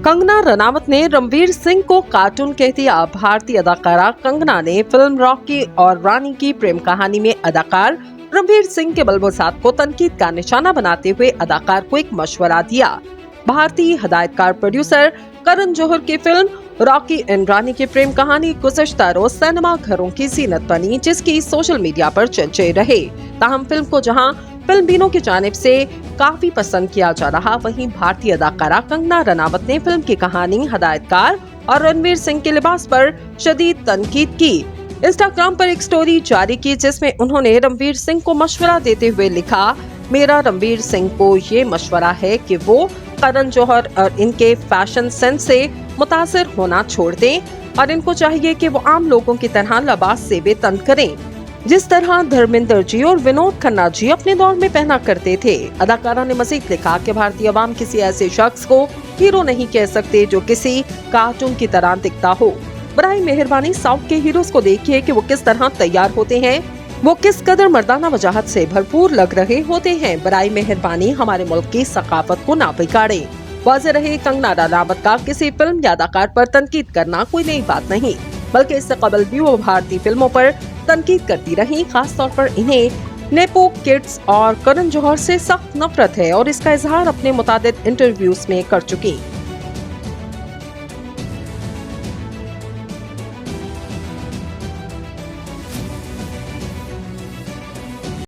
कंगना रनावत ने रणवीर सिंह को कार्टून कह दिया। भारतीय अदाकारा कंगना ने फिल्म रॉकी और रानी की प्रेम कहानी में अदाकार रणवीर सिंह के बलबुसाहत को तनकीद का निशाना बनाते हुए अदाकार को एक मशवरा दिया। भारतीय हिदायतकार प्रोड्यूसर करण जौहर की फिल्म रॉकी एंड रानी की प्रेम कहानी गुज़श्ता रोज सिनेमा घरों की जीनत बनी, जिसकी सोशल मीडिया पर चर्चे रहे। ताहम फिल्म को जहां फिल्मबीनों की जानिब से काफी पसंद किया जा रहा, वहीं भारतीय अदाकारा कंगना रनावत ने फिल्म की कहानी, हिदायतकार और रणवीर सिंह के लिबास पर शदीद तनकीद की। इंस्टाग्राम पर एक स्टोरी जारी की जिसमें उन्होंने रणवीर सिंह को मशवरा देते हुए लिखा, मेरा रणवीर सिंह को ये मशवरा है कि वो करण जौहर और इनके फैशन सेंस से मुतासिर होना छोड़ दें और इनको चाहिए कि वो आम लोगों की तरह लिबास से बेतन करें, जिस तरह धर्मेंद्र जी और विनोद खन्ना जी अपने दौर में पहना करते थे। अदाकारा ने मजीद लिखा कि भारतीय अवाम किसी ऐसे शख्स को हीरो नहीं कह सकते जो किसी कार्टून की तरह दिखता हो। बराए मेहरबानी साउथ के हीरोज को देखिए कि वो किस तरह तैयार होते हैं, वो किस कदर मर्दाना वजाहत से भरपूर लग रहे होते हैं। बराए मेहरबानी हमारे मुल्क की सकाफत को ना बिगाड़े। वाज़ेह रहे, कंगना रनावत का किसी फिल्म या अदाकार पर तनकीद करना कोई नई बात नहीं, बल्कि इससे कबल भी वो भारतीय फिल्मों पर तनकीद करती रही। खास तौर पर इन्हें नेपो किड्स और करण जौहर से सख्त नफरत है और इसका इजहार अपने मुतादिद इंटरव्यूज में कर चुकी।